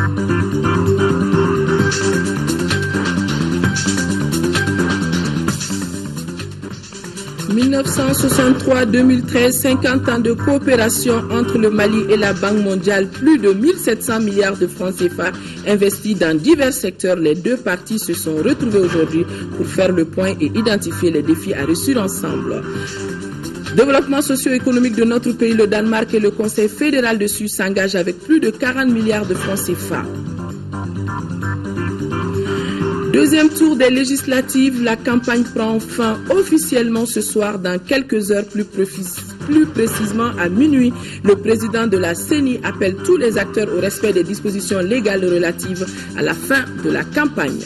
« 1963-2013, 50 ans de coopération entre le Mali et la Banque mondiale, plus de 1700 milliards de francs CFA investis dans divers secteurs. Les deux parties se sont retrouvées aujourd'hui pour faire le point et identifier les défis à réussir ensemble. Développement socio-économique de notre pays, le Danemark et le Conseil fédéral dessus s'engagent avec plus de 40 milliards de francs CFA. Deuxième tour des législatives, la campagne prend fin officiellement ce soir dans quelques heures, plus précisément à minuit. Le président de la CENI appelle tous les acteurs au respect des dispositions légales relatives à la fin de la campagne.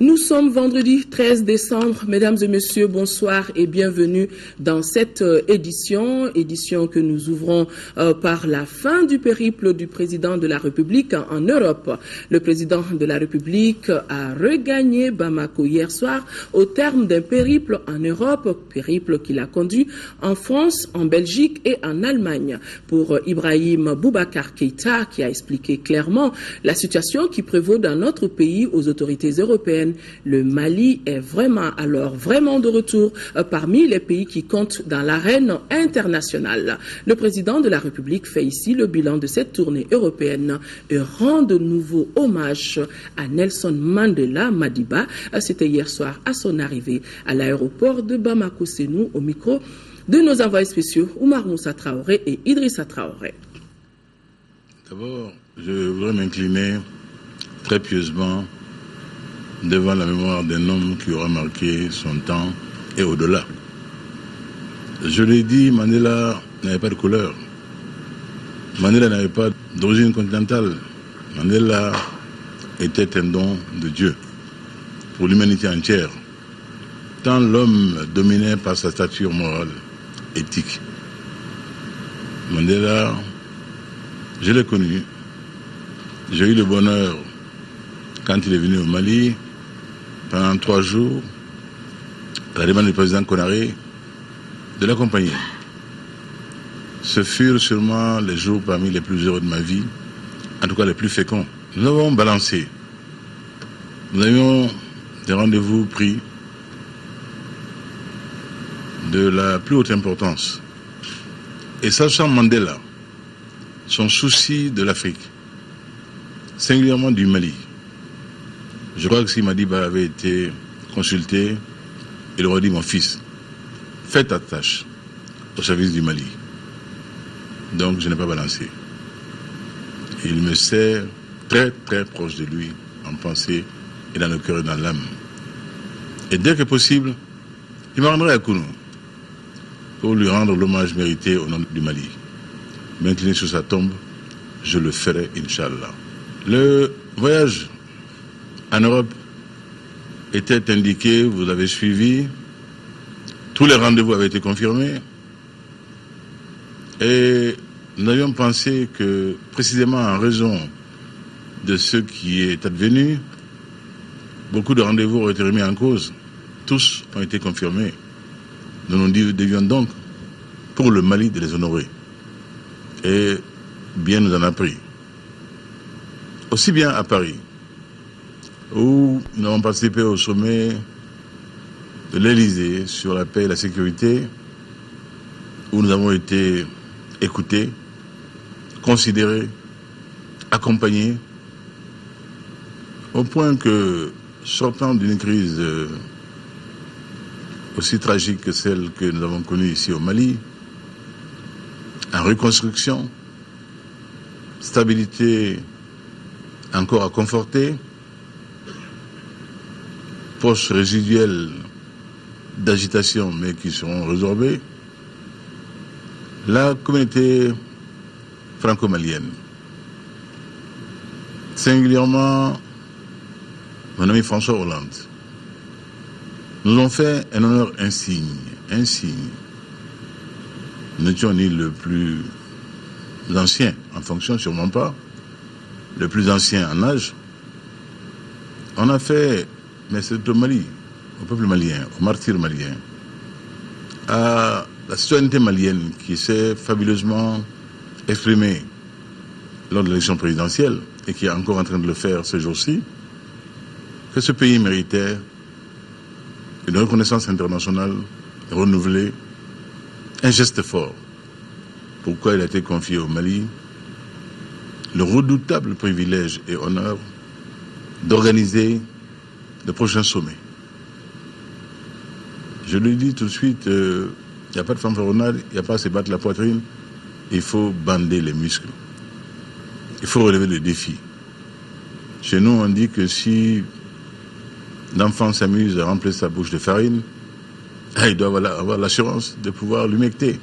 Nous sommes vendredi 13 décembre. Mesdames et messieurs, bonsoir et bienvenue dans cette édition que nous ouvrons par la fin du périple du président de la République en Europe. Le président de la République a regagné Bamako hier soir au terme d'un périple en Europe, périple qu'il a conduit en France, en Belgique et en Allemagne. Pour Ibrahim Boubacar Keïta, qui a expliqué clairement la situation qui prévaut dans notre pays aux autorités européennes, le Mali est vraiment de retour parmi les pays qui comptent dans l'arène internationale. Le président de la République fait ici le bilan de cette tournée européenne et rend de nouveau hommage à Nelson Mandela Madiba. C'était hier soir à son arrivée à l'aéroport de Bamako-Sénou au micro de nos envoyés spéciaux Oumar Moussa Traoré et Idrissa Traoré. D'abord, je voudrais m'incliner très pieusement devant la mémoire d'un homme qui aura marqué son temps et au-delà. Je l'ai dit, Mandela n'avait pas de couleur. Mandela n'avait pas d'origine continentale. Mandela était un don de Dieu pour l'humanité entière, tant l'homme dominait par sa stature morale, éthique. Mandela, je l'ai connu. J'ai eu le bonheur, quand il est venu au Mali, pendant 3 jours, à la demande du président Konaré, de l'accompagner. Ce furent sûrement les jours parmi les plus heureux de ma vie, en tout cas les plus féconds. Nous avons balancé. Nous avions des rendez-vous pris de la plus haute importance. Et sachant Mandela, son souci de l'Afrique, singulièrement du Mali, je crois que si Madiba avait été consulté, il aurait dit: mon fils, fais ta tâche au service du Mali. Donc je n'ai pas balancé. Il me sert très très proche de lui, en pensée et dans le cœur et dans l'âme. Et dès que possible, il me rendrait à Kounou pour lui rendre l'hommage mérité au nom du Mali. M'incliner sur sa tombe, je le ferai, Inch'Allah. Le voyage en Europe était indiqué, vous l'avez suivi, tous les rendez-vous avaient été confirmés et nous avions pensé que précisément en raison de ce qui est advenu, beaucoup de rendez-vous auraient été remis en cause. Tous ont été confirmés. Nous devions donc, pour le Mali, de les honorer. Et bien nous en a pris. Aussi bien à Paris, où nous avons participé au sommet de l'Élysée sur la paix et la sécurité, où nous avons été écoutés, considérés, accompagnés, au point que, sortant d'une crise aussi tragique que celle que nous avons connue ici au Mali, en reconstruction, stabilité encore à conforter, poches résiduelles d'agitation mais qui seront résorbées, la communauté franco-malienne, singulièrement mon ami François Hollande, nous ont fait un honneur insigne. Nous n'étions ni le plus ancien en fonction, sûrement pas, le plus ancien en âge. On a fait, mais c'est au Mali, au peuple malien, au martyr malien, à la citoyenneté malienne qui s'est fabuleusement exprimée lors de l'élection présidentielle, et qui est encore en train de le faire ce jour-ci, que ce pays méritait une reconnaissance internationale renouvelée, un geste fort. Pourquoi il a été confié au Mali le redoutable privilège et honneur d'organiser le prochain sommet. Je lui dis tout de suite, il n'y a pas de fanfaronnade, il n'y a pas à se battre la poitrine, il faut bander les muscles. Il faut relever le défi. Chez nous, on dit que si l'enfant s'amuse à remplir sa bouche de farine, il doit avoir l'assurance de pouvoir l'humecter.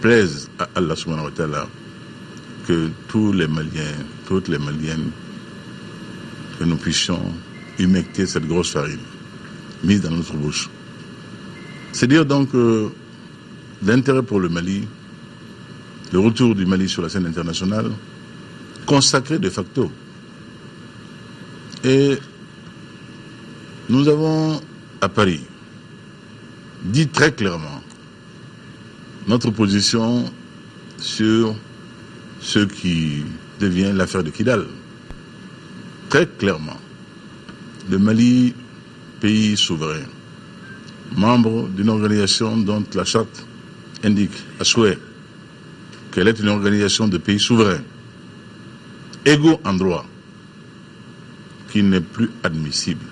Plaise à Allah subhanahu wa ta'ala que tous les Maliens, toutes les Maliennes, que nous puissions humecter cette grosse farine mise dans notre bouche. C'est dire donc l'intérêt pour le Mali, le retour du Mali sur la scène internationale, consacré de facto. Et nous avons, à Paris, dit très clairement notre position sur ce qui devient l'affaire de Kidal. Très clairement, le Mali, pays souverain, membre d'une organisation dont la charte indique à souhait qu'elle est une organisation de pays souverains, égaux en droit, qu'il n'est plus admissible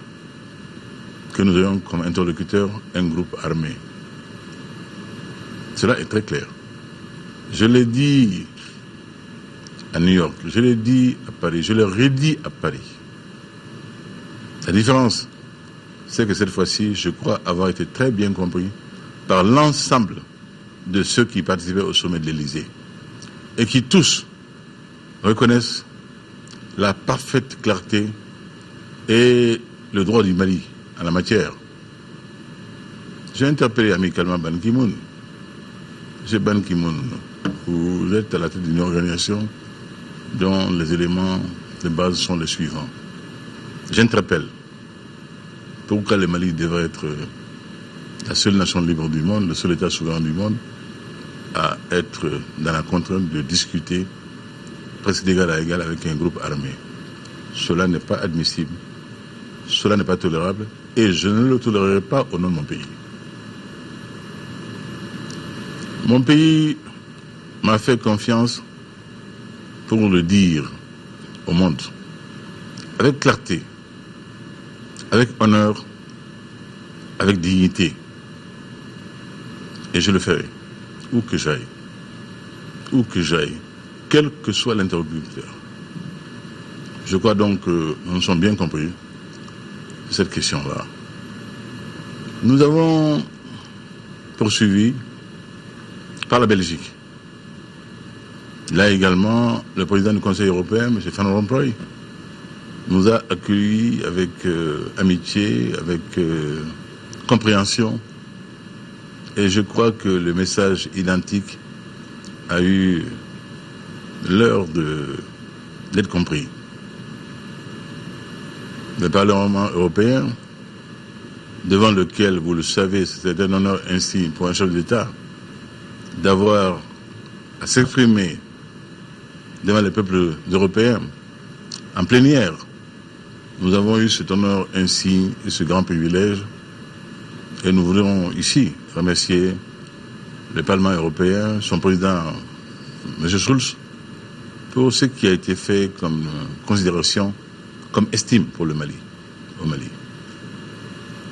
que nous ayons comme interlocuteur un groupe armé. Cela est très clair. Je l'ai dit à New York, je l'ai dit à Paris, je l'ai redit à Paris. La différence, c'est que cette fois-ci, je crois avoir été très bien compris par l'ensemble de ceux qui participaient au sommet de l'Élysée et qui tous reconnaissent la parfaite clarté et le droit du Mali en la matière. J'ai interpellé amicalement Ban Ki-moon. Monsieur Ban Ki-moon, vous êtes à la tête d'une organisation dont les éléments de base sont les suivants. J'interpelle. Pourquoi le Mali devrait être la seule nation libre du monde, le seul État souverain du monde, à être dans la contrainte de discuter presque d'égal à égal avec un groupe armé. Cela n'est pas admissible, cela n'est pas tolérable, et je ne le tolérerai pas au nom de mon pays. Mon pays m'a fait confiance pour le dire au monde, avec clarté, avec honneur, avec dignité. Et je le ferai, où que j'aille, quel que soit l'interlocuteur. Je crois donc que nous sommes bien compris de cette question-là. Nous avons poursuivi par la Belgique. Là également, le président du Conseil européen, M. Van Rompuy, nous a accueillis avec amitié, avec compréhension. Et je crois que le message identique a eu l'heure d'être compris. Le Parlement européen, devant lequel, vous le savez, c'est un honneur ainsi pour un chef d'État d'avoir à s'exprimer devant les peuples européens en plénière. Nous avons eu cet honneur ainsi et ce grand privilège et nous voulons ici remercier le Parlement européen, son président, M. Schulz, pour ce qui a été fait comme considération, comme estime pour le Mali, au Mali.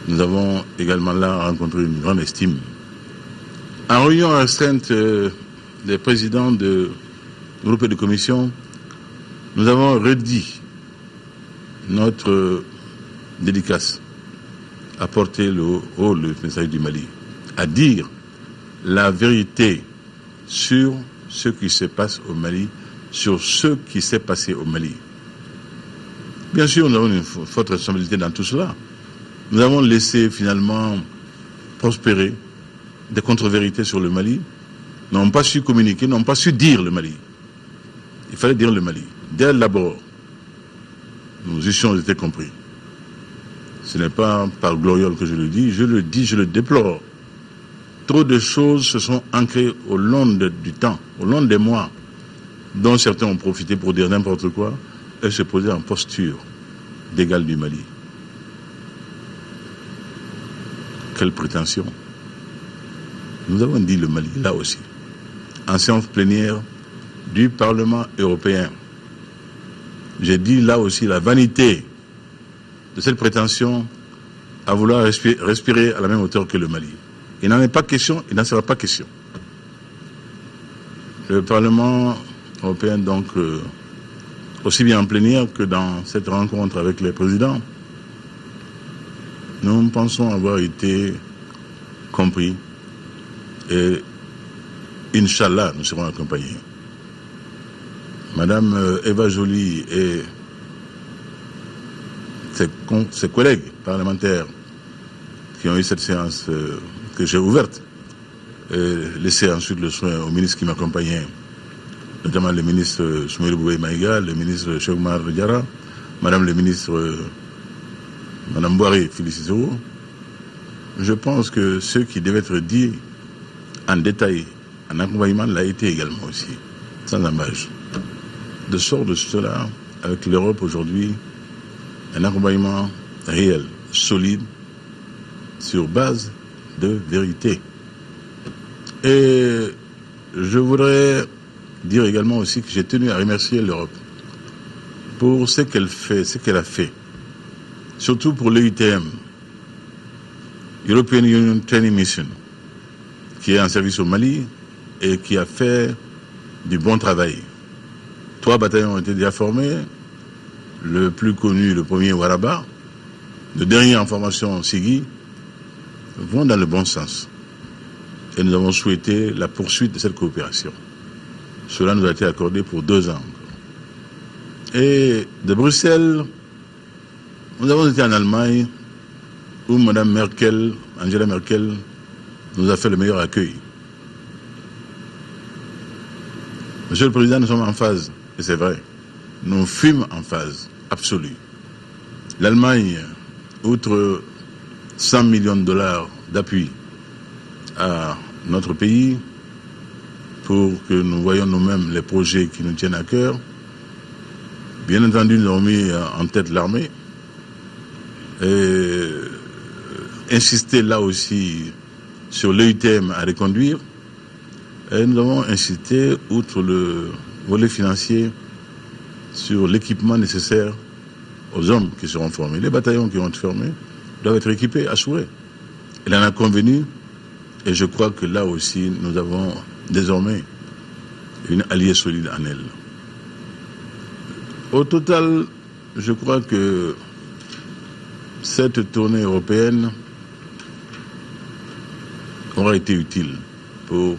Nous avons également là rencontré une grande estime. En réunion restreinte des présidents de groupes et de commissions, nous avons redit notre dédicace à porter le haut le message du Mali, à dire la vérité sur ce qui se passe au Mali, sur ce qui s'est passé au Mali. Bien sûr, nous avons une forte responsabilité dans tout cela. Nous avons laissé finalement prospérer des contre-vérités sur le Mali, n'ont pas su communiquer, n'ont pas su dire le Mali. Il fallait dire le Mali. Dès l'abord, nous eussions été compris. Ce n'est pas par gloriole que je le dis, je le déplore. Trop de choses se sont ancrées au long du temps, au long des mois, dont certains ont profité pour dire n'importe quoi, et se poser en posture d'égal du Mali. Quelle prétention! Nous avons dit le Mali, là aussi, en séance plénière du Parlement européen. J'ai dit là aussi la vanité de cette prétention à vouloir respirer à la même hauteur que le Mali. Il n'en est pas question, il n'en sera pas question. Le Parlement européen, donc, aussi bien en plénière que dans cette rencontre avec les présidents, nous pensons avoir été compris et, Inch'Allah, nous serons accompagnés. Madame Eva Joly et ses collègues parlementaires qui ont eu cette séance que j'ai ouverte, et laissé ensuite le soin au ministre qui m'accompagnait, notamment le ministre Soumaïla Boubèye Maïga, le ministre Cheikh Oumar Diarra, Madame le ministre Madame Boiré Félicito. Je pense que ce qui devait être dit en détail, en accompagnement, l'a été également aussi, sans embâche. De sorte de cela, avec l'Europe aujourd'hui, un accompagnement réel, solide, sur base de vérité. Et je voudrais dire également aussi que j'ai tenu à remercier l'Europe pour ce qu'elle fait, ce qu'elle a fait. Surtout pour l'EUTM, European Union Training Mission, qui est en service au Mali et qui a fait du bon travail. 3 bataillons ont été déjà formés, le plus connu, le premier Waraba, le dernier en formation Sigui, vont dans le bon sens. Et nous avons souhaité la poursuite de cette coopération. Cela nous a été accordé pour 2 ans. Et de Bruxelles, nous avons été en Allemagne, où Mme Merkel, Angela Merkel, nous a fait le meilleur accueil. Monsieur le Président, nous sommes en phase, et c'est vrai. Nous fûmes en phase absolue. L'Allemagne, outre 100 millions de dollars d'appui à notre pays, pour que nous voyions nous-mêmes les projets qui nous tiennent à cœur, bien entendu, nous avons mis en tête l'armée, et insister là aussi sur l'EUTM à reconduire. Et nous avons insisté, outre le volet financier, sur l'équipement nécessaire aux hommes qui seront formés. Les bataillons qui vont être formés doivent être équipés, assurés. Il en a convenu, et je crois que là aussi, nous avons désormais une alliée solide en elle. Au total, je crois que cette tournée européenne aura été utile pour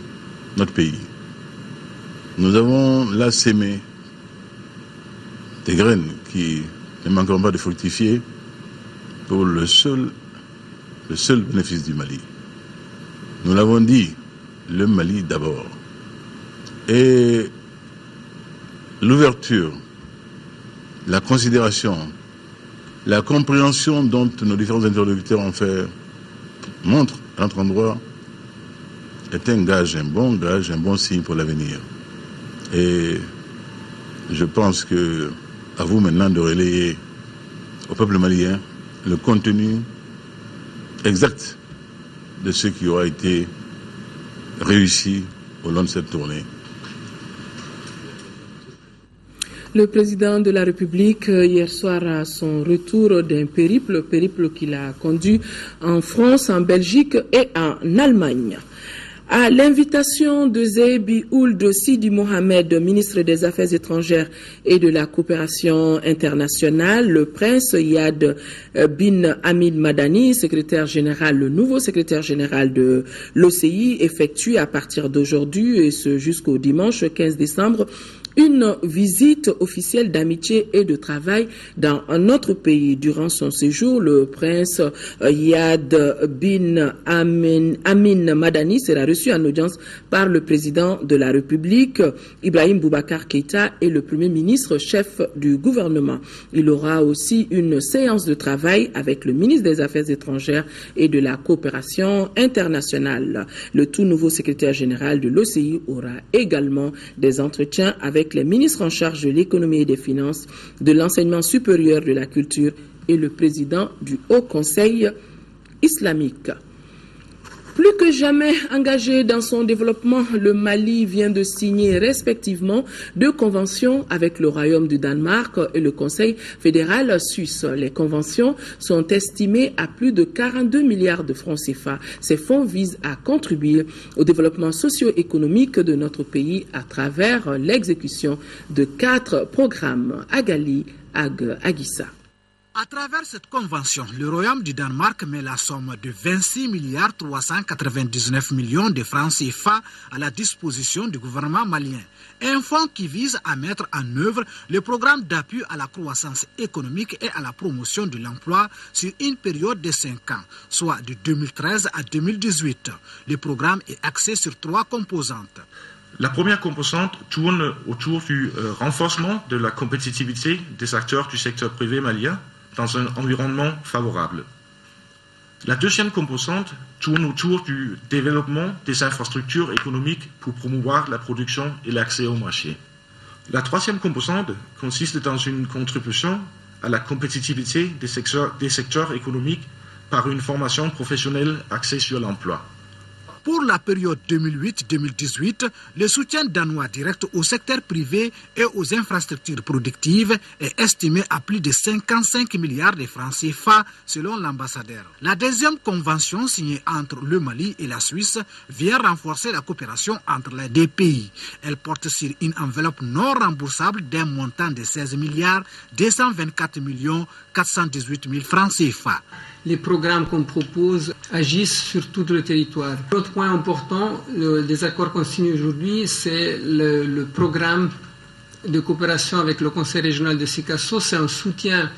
notre pays. Nous avons là sémé des graines qui ne manqueront pas de fructifier pour le seul bénéfice du Mali. Nous l'avons dit, le Mali d'abord. Et l'ouverture, la considération, la compréhension dont nos différents interlocuteurs ont fait montre à notre endroit est un gage, un bon signe pour l'avenir. Et je pense que à vous maintenant de relayer au peuple malien le contenu exact de ce qui aura été réussi au long de cette tournée. Le président de la République, hier soir, à son retour d'un périple qu'il a conduit en France, en Belgique et en Allemagne. À l'invitation de Zebi Ould Sidi Mohamed, ministre des Affaires étrangères et de la coopération internationale, le prince Yad bin Hamid Madani, le nouveau secrétaire général de l'OCI, effectue à partir d'aujourd'hui et ce jusqu'au dimanche 15 décembre une visite officielle d'amitié et de travail dans un autre pays. Durant son séjour, le prince Yad bin Amin Madani sera reçu en audience par le président de la République, Ibrahim Boubacar Keïta, et le premier ministre chef du gouvernement. Il aura aussi une séance de travail avec le ministre des Affaires étrangères et de la coopération internationale. Le tout nouveau secrétaire général de l'OCI aura également des entretiens avec avec les ministres en charge de l'économie et des finances, de l'enseignement supérieur, de la culture et le président du Haut Conseil islamique. Plus que jamais engagé dans son développement, le Mali vient de signer respectivement 2 conventions avec le Royaume du Danemark et le Conseil fédéral suisse. Les conventions sont estimées à plus de 42 milliards de francs CFA. Ces fonds visent à contribuer au développement socio-économique de notre pays à travers l'exécution de 4 programmes. Agali Agissa. À travers cette convention, le Royaume du Danemark met la somme de 26 milliards 399 millions de francs CFA à la disposition du gouvernement malien. Un fonds qui vise à mettre en œuvre le programme d'appui à la croissance économique et à la promotion de l'emploi sur une période de 5 ans, soit de 2013 à 2018. Le programme est axé sur 3 composantes. La première composante tourne autour du renforcement de la compétitivité des acteurs du secteur privé malien dans un environnement favorable. La deuxième composante tourne autour du développement des infrastructures économiques pour promouvoir la production et l'accès au marché. La troisième composante consiste dans une contribution à la compétitivité des secteurs économiques par une formation professionnelle axée sur l'emploi. Pour la période 2008-2018, le soutien danois direct au secteur privé et aux infrastructures productives est estimé à plus de 55 milliards de francs CFA selon l'ambassadeur. La deuxième convention signée entre le Mali et la Suisse vient renforcer la coopération entre les 2 pays. Elle porte sur une enveloppe non remboursable d'un montant de 16 milliards 224 millions 418 000 francs CFA. Les programmes qu'on propose agissent sur tout le territoire. L'autre point important des accords qu'on signe aujourd'hui, c'est le programme de coopération avec le Conseil régional de Sikasso. C'est un soutien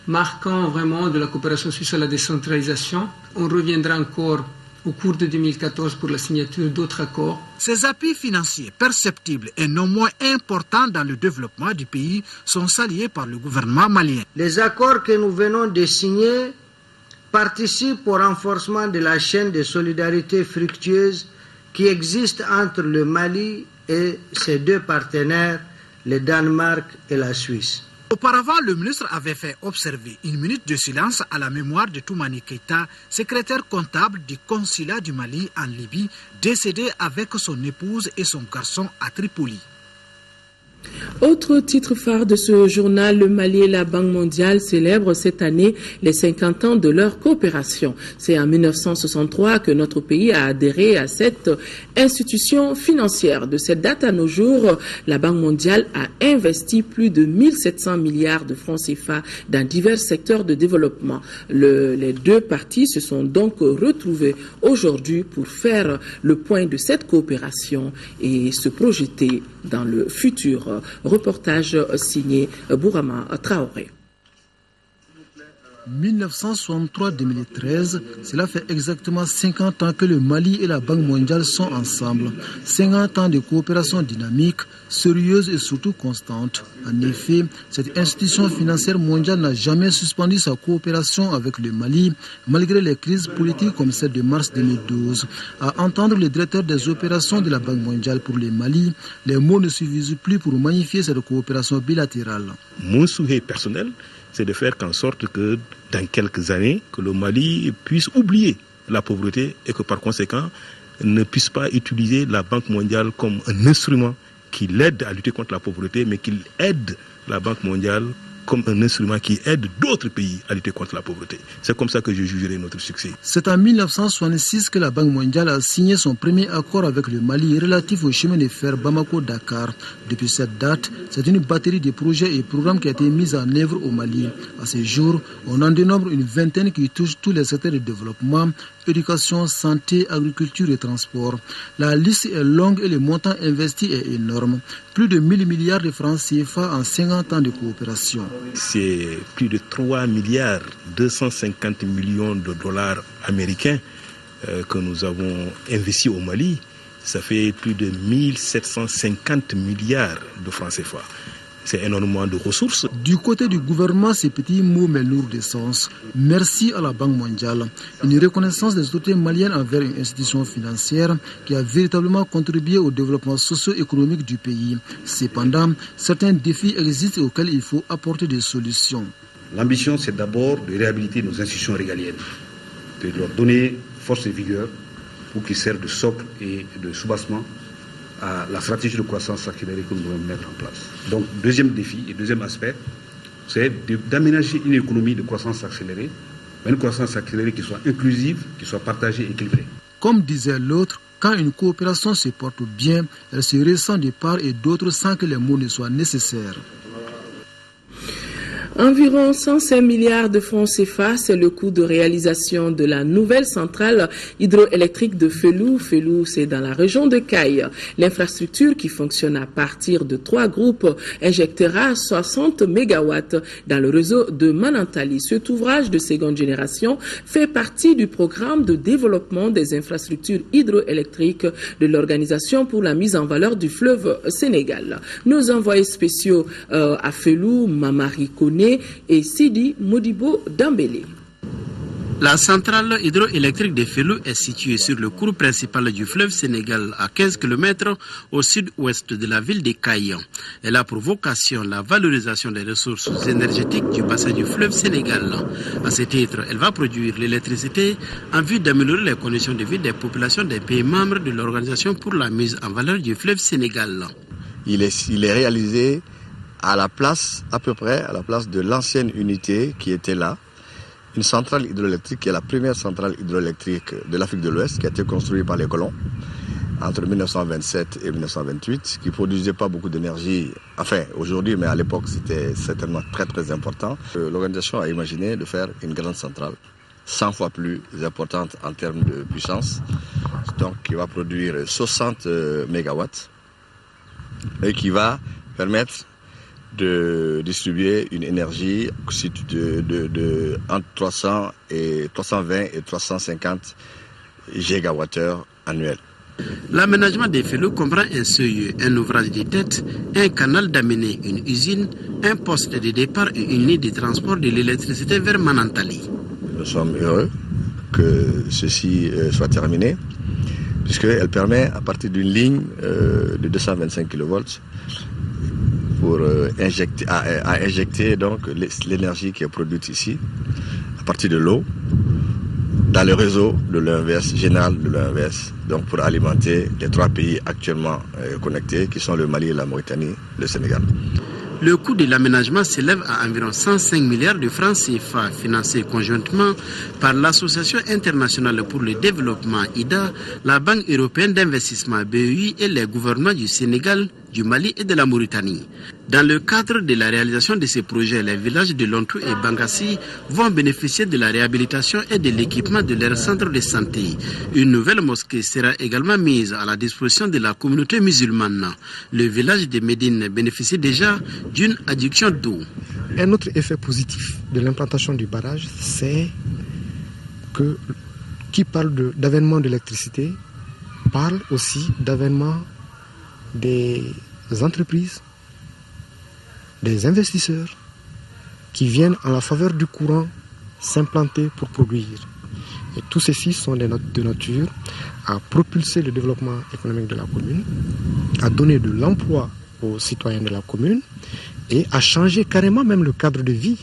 marquant vraiment de la coopération suisse à la décentralisation. On reviendra encore au cours de 2014 pour la signature d'autres accords. Ces appuis financiers perceptibles et non moins importants dans le développement du pays sont salués par le gouvernement malien. Les accords que nous venons de signer participe au renforcement de la chaîne de solidarité fructueuse qui existe entre le Mali et ses 2 partenaires, le Danemark et la Suisse. Auparavant, le ministre avait fait observer une minute de silence à la mémoire de Toumani Keïta, secrétaire comptable du consulat du Mali en Libye, décédé avec son épouse et son garçon à Tripoli. Autre titre phare de ce journal, le Mali et la Banque mondiale célèbrent cette année les 50 ans de leur coopération. C'est en 1963 que notre pays a adhéré à cette institution financière. De cette date à nos jours, la Banque mondiale a investi plus de 1700 milliards de francs CFA dans divers secteurs de développement. Les 2 parties se sont donc retrouvées aujourd'hui pour faire le point de cette coopération et se projeter dans le futur. Reportage signé Bourama Traoré. 1963-2013, cela fait exactement 50 ans que le Mali et la Banque mondiale sont ensemble. 50 ans de coopération dynamique, sérieuse et surtout constante. En effet, cette institution financière mondiale n'a jamais suspendu sa coopération avec le Mali, malgré les crises politiques comme celle de mars 2012. À entendre le directeur des opérations de la Banque mondiale pour le Mali, les mots ne suffisent plus pour magnifier cette coopération bilatérale. Mon souhait personnel, c'est de faire en sorte que dans quelques années, que le Mali puisse oublier la pauvreté et que par conséquent ne puisse pas utiliser la Banque mondiale comme un instrument qui l'aide à lutter contre la pauvreté, mais qu'il aide la Banque mondiale comme un instrument qui aide d'autres pays à lutter contre la pauvreté. C'est comme ça que je jugerai notre succès. C'est en 1966 que la Banque mondiale a signé son premier accord avec le Mali relatif au chemin de fer Bamako-Dakar. Depuis cette date, c'est une batterie de projets et programmes qui a été mise en œuvre au Mali. À ce jour, on en dénombre une vingtaine qui touchent tous les secteurs de développement, éducation, santé, agriculture et transport. La liste est longue et le montant investi est énorme. Plus de 1000 milliards de francs CFA en 50 ans de coopération. C'est plus de 3 milliards 250 millions de dollars américains que nous avons investis au Mali. Ça fait plus de 1750 milliards de francs CFA. c'est énormément de ressources. Du côté du gouvernement, ces petits mots mais lourds de sens. Merci à la Banque mondiale. Une reconnaissance des autorités maliennes envers une institution financière qui a véritablement contribué au développement socio-économique du pays. Cependant, certains défis existent auxquels il faut apporter des solutions. L'ambition, c'est d'abord de réhabiliter nos institutions régaliennes, de leur donner force et vigueur pour qu'ils servent de socle et de soubassement à la stratégie de croissance accélérée que nous devons mettre en place. Donc, deuxième défi et deuxième aspect, c'est d'aménager une économie de croissance accélérée, mais une croissance accélérée qui soit inclusive, qui soit partagée et équilibrée. Comme disait l'autre, quand une coopération se porte bien, elle se ressent de part et d'autre sans que les mots ne soient nécessaires. Environ 105 milliards de francs CFA, c'est le coût de réalisation de la nouvelle centrale hydroélectrique de Felou. Felou, c'est dans la région de Caille. L'infrastructure qui fonctionne à partir de 3 groupes injectera 60 mégawatts dans le réseau de Manantali. Cet ouvrage de seconde génération fait partie du programme de développement des infrastructures hydroélectriques de l'Organisation pour la mise en valeur du fleuve Sénégal. Nos envoyés spéciaux à Felou, Mamari Kone et Sidi Modibo Dambélé. La centrale hydroélectrique de Felou est située sur le cours principal du fleuve Sénégal à 15 km au sud-ouest de la ville de Caille. Elle a pour vocation la valorisation des ressources énergétiques du bassin du fleuve Sénégal. À ce titre, elle va produire l'électricité en vue d'améliorer les conditions de vie des populations des pays membres de l'Organisation pour la mise en valeur du fleuve Sénégal. Il est réalisé à la place, à peu près à la place de l'ancienne unité qui était là, une centrale hydroélectrique qui est la première centrale hydroélectrique de l'Afrique de l'Ouest qui a été construite par les colons entre 1927 et 1928, qui produisait pas beaucoup d'énergie, enfin aujourd'hui, mais à l'époque c'était certainement très très important. L'organisation a imaginé de faire une grande centrale 100 fois plus importante en termes de puissance, donc qui va produire 60 mégawatts et qui va permettre de distribuer une énergie entre 320 et 350 gigawattheures annuels. L'aménagement des Felou comprend un seuil, un ouvrage de tête, un canal d'amener, une usine, un poste de départ et une ligne de transport de l'électricité vers Manantali. Nous sommes heureux que ceci soit terminé, puisqu'elle permet, à partir d'une ligne de 225 kV, pour injecter donc l'énergie qui est produite ici, à partir de l'eau, dans le réseau de l'ENVS, général de l'ENVS, donc pour alimenter les 3 pays actuellement connectés, qui sont le Mali, la Mauritanie, le Sénégal. Le coût de l'aménagement s'élève à environ 105 milliards de francs CFA, financés conjointement par l'Association internationale pour le développement IDA, la Banque européenne d'investissement BEI et les gouvernements du Sénégal, du Mali et de la Mauritanie. Dans le cadre de la réalisation de ces projets, les villages de Lontou et Bangassi vont bénéficier de la réhabilitation et de l'équipement de leur centre de santé. Une nouvelle mosquée sera également mise à la disposition de la communauté musulmane. Le village de Médine bénéficie déjà d'une adduction d'eau. Un autre effet positif de l'implantation du barrage, c'est que qui parle d'avènement d'électricité parle aussi d'avènement des entreprises, des investisseurs qui viennent en la faveur du courant s'implanter pour produire. Et tous ceux-ci sont de nature à propulser le développement économique de la commune, à donner de l'emploi aux citoyens de la commune et à changer carrément même le cadre de vie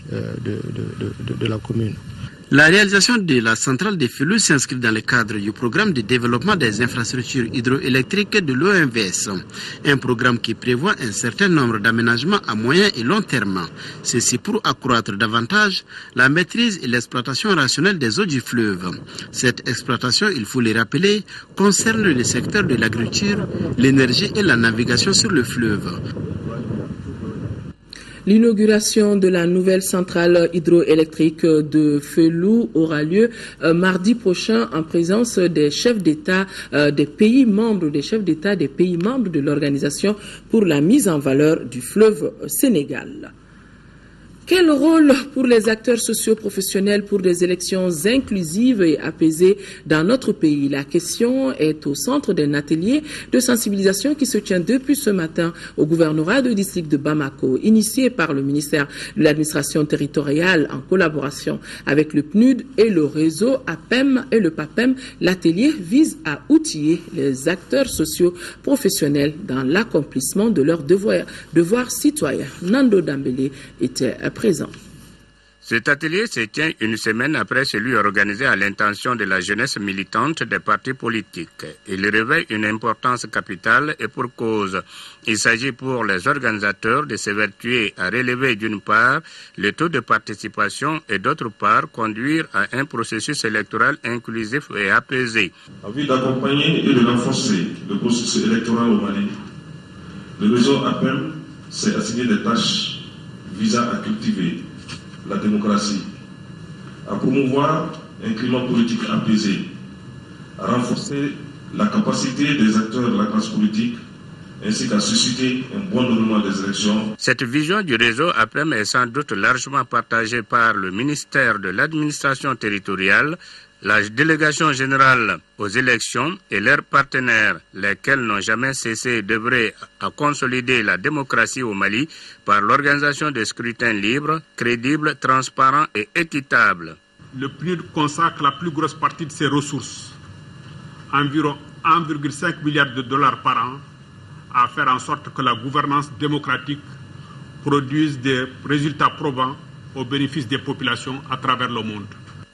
de la commune. La réalisation de la centrale de Felou s'inscrit dans le cadre du programme de développement des infrastructures hydroélectriques de l'OMVS, un programme qui prévoit un certain nombre d'aménagements à moyen et long terme. Ceci pour accroître davantage la maîtrise et l'exploitation rationnelle des eaux du fleuve. Cette exploitation, il faut le rappeler, concerne les secteurs de l'agriculture, l'énergie et la navigation sur le fleuve. L'inauguration de la nouvelle centrale hydroélectrique de Felou aura lieu mardi prochain en présence des chefs d'État des pays membres, de l'Organisation pour la mise en valeur du fleuve Sénégal. Quel rôle pour les acteurs socio-professionnels pour des élections inclusives et apaisées dans notre pays? La question est au centre d'un atelier de sensibilisation qui se tient depuis ce matin au gouvernorat de district de Bamako, initié par le ministère de l'administration territoriale en collaboration avec le PNUD et le réseau APEM et le PAPEM. L'atelier vise à outiller les acteurs socio-professionnels dans l'accomplissement de leurs devoirs citoyens. Nando Dambélé était présent. Cet atelier se tient une semaine après celui organisé à l'intention de la jeunesse militante des partis politiques. Il revêt une importance capitale et pour cause. Il s'agit pour les organisateurs de s'évertuer à relever d'une part le taux de participation et d'autre part conduire à un processus électoral inclusif et apaisé. En vue d'accompagner et de renforcer le processus électoral au Mali, le réseau APEM s'est assigné des tâches visant à cultiver la démocratie, à promouvoir un climat politique apaisé, à renforcer la capacité des acteurs de la classe politique, ainsi qu'à susciter un bon déroulement des élections. Cette vision du réseau APEM est sans doute largement partagée par le ministère de l'administration territoriale, la délégation générale aux élections et leurs partenaires, lesquels n'ont jamais cessé d'œuvrer à consolider la démocratie au Mali par l'organisation de scrutins libres, crédibles, transparents et équitables. Le PNUD consacre la plus grosse partie de ses ressources, environ 1,5 milliard de dollars par an, à faire en sorte que la gouvernance démocratique produise des résultats probants au bénéfice des populations à travers le monde.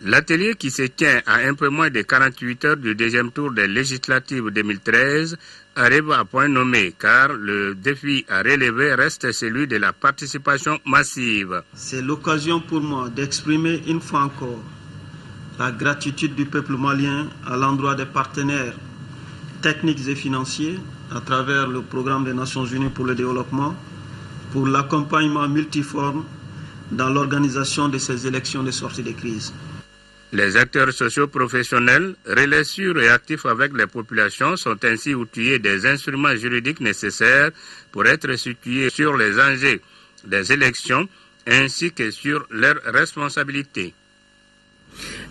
L'atelier qui se tient à un peu moins de 48 heures du deuxième tour des législatives 2013 arrive à point nommé car le défi à relever reste celui de la participation massive. C'est l'occasion pour moi d'exprimer une fois encore la gratitude du peuple malien à l'endroit des partenaires techniques et financiers à travers le programme des Nations Unies pour le développement pour l'accompagnement multiforme dans l'organisation de ces élections de sortie de crise. Les acteurs socio-professionnels, relais sûrs et actifs avec les populations, sont ainsi outillés des instruments juridiques nécessaires pour être situés sur les enjeux des élections ainsi que sur leurs responsabilités.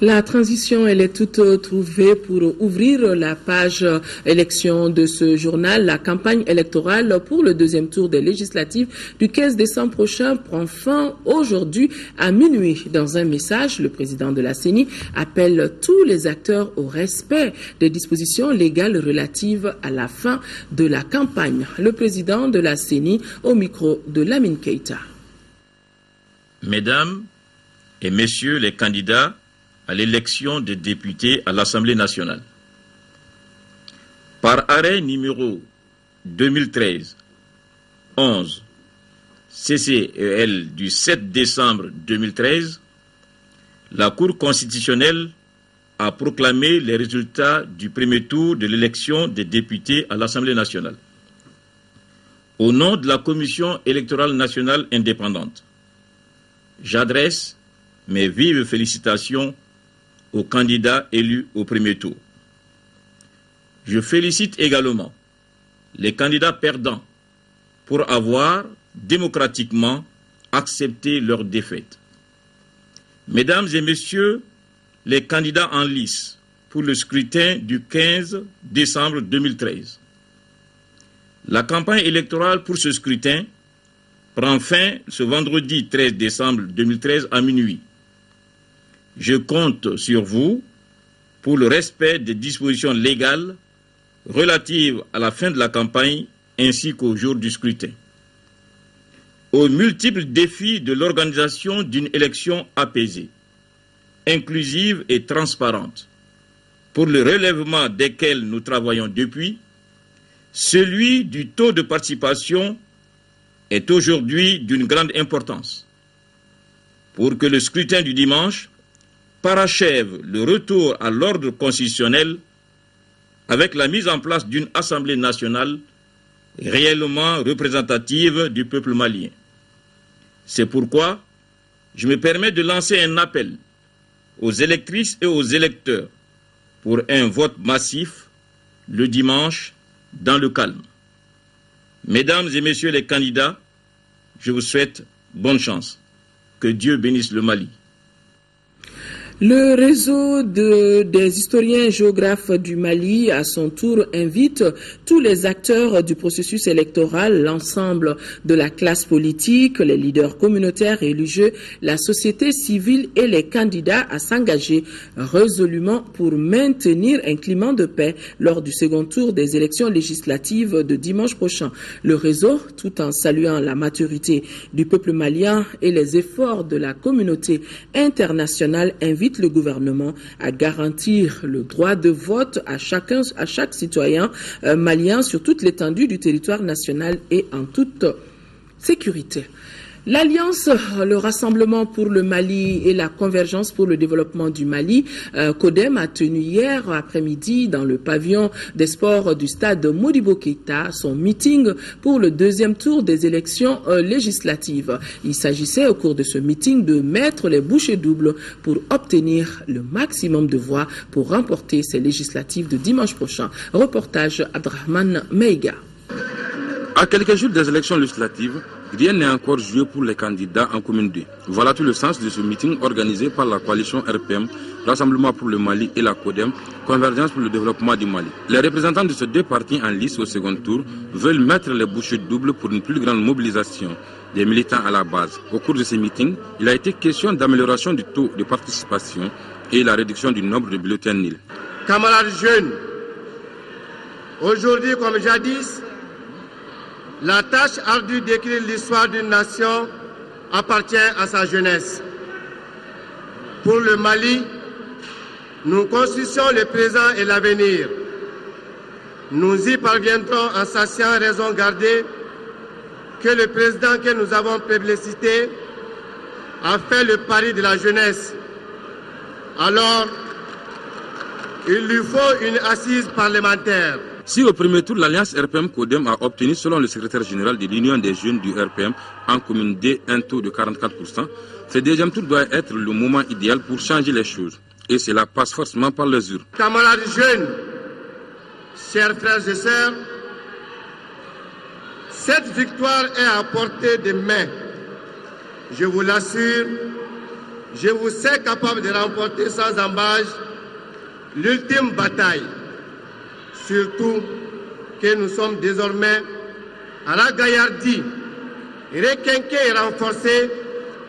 La transition, elle est toute trouvée pour ouvrir la page élection de ce journal. La campagne électorale pour le deuxième tour des législatives du 15 décembre prochain prend fin aujourd'hui à minuit. Dans un message, le président de la CENI appelle tous les acteurs au respect des dispositions légales relatives à la fin de la campagne. Le président de la CENI au micro de Lamine Keita. Mesdames et messieurs les candidats à l'élection des députés à l'Assemblée nationale. Par arrêt numéro 2013-11 CCEL du 7 décembre 2013, la Cour constitutionnelle a proclamé les résultats du premier tour de l'élection des députés à l'Assemblée nationale. Au nom de la Commission électorale nationale indépendante, j'adresse mes vives félicitations aux candidats élus au premier tour. Je félicite également les candidats perdants pour avoir démocratiquement accepté leur défaite. Mesdames et messieurs les candidats en lice pour le scrutin du 15 décembre 2013, la campagne électorale pour ce scrutin prend fin ce vendredi 13 décembre 2013 à minuit. Je compte sur vous pour le respect des dispositions légales relatives à la fin de la campagne ainsi qu'au jour du scrutin. Aux multiples défis de l'organisation d'une élection apaisée, inclusive et transparente, pour le relèvement desquels nous travaillons depuis, celui du taux de participation est aujourd'hui d'une grande importance. Pour que le scrutin du dimanche parachève le retour à l'ordre constitutionnel avec la mise en place d'une Assemblée nationale réellement représentative du peuple malien. C'est pourquoi je me permets de lancer un appel aux électrices et aux électeurs pour un vote massif le dimanche dans le calme. Mesdames et messieurs les candidats, je vous souhaite bonne chance. Que Dieu bénisse le Mali. Le réseau des historiens et géographes du Mali, à son tour, invite tous les acteurs du processus électoral, l'ensemble de la classe politique, les leaders communautaires et religieux, la société civile et les candidats à s'engager résolument pour maintenir un climat de paix lors du second tour des élections législatives de dimanche prochain. Le réseau, tout en saluant la maturité du peuple malien et les efforts de la communauté internationale, invite le gouvernement à garantir le droit de vote à chaque citoyen malien sur toute l'étendue du territoire national et en toute sécurité. L'Alliance, le Rassemblement pour le Mali et la Convergence pour le développement du Mali, CODEM, a tenu hier après-midi dans le pavillon des sports du stade Modibo Keïta son meeting pour le deuxième tour des élections législatives. Il s'agissait au cours de ce meeting de mettre les bouchées doubles pour obtenir le maximum de voix pour remporter ces législatives de dimanche prochain. Reportage Abdrahman Meiga. À quelques jours des élections législatives, rien n'est encore joué pour les candidats en commune 2. Voilà tout le sens de ce meeting organisé par la coalition RPM, Rassemblement pour le Mali et la CODEM, Convergence pour le développement du Mali. Les représentants de ces deux partis en lice au second tour veulent mettre les bouchées doubles pour une plus grande mobilisation des militants à la base. Au cours de ces meetings, il a été question d'amélioration du taux de participation et la réduction du nombre de bulletins nuls. Camarades jeunes, aujourd'hui comme jadis, la tâche ardue d'écrire l'histoire d'une nation appartient à sa jeunesse. Pour le Mali, nous construisons le présent et l'avenir. Nous y parviendrons en sachant raison garder que le président que nous avons plébiscité a fait le pari de la jeunesse. Alors, il lui faut une assise parlementaire. Si au premier tour, l'Alliance RPM-CODEM a obtenu, selon le secrétaire général de l'Union des jeunes du RPM, en commune D, un taux de 44%, ce deuxième tour doit être le moment idéal pour changer les choses. Et cela passe forcément par les urnes. Camarades jeunes, chers frères et sœurs, cette victoire est à portée de main. Je vous l'assure, je vous sais capable de remporter sans embâche l'ultime bataille. Surtout que nous sommes désormais à la gaillardie, requinqués et renforcés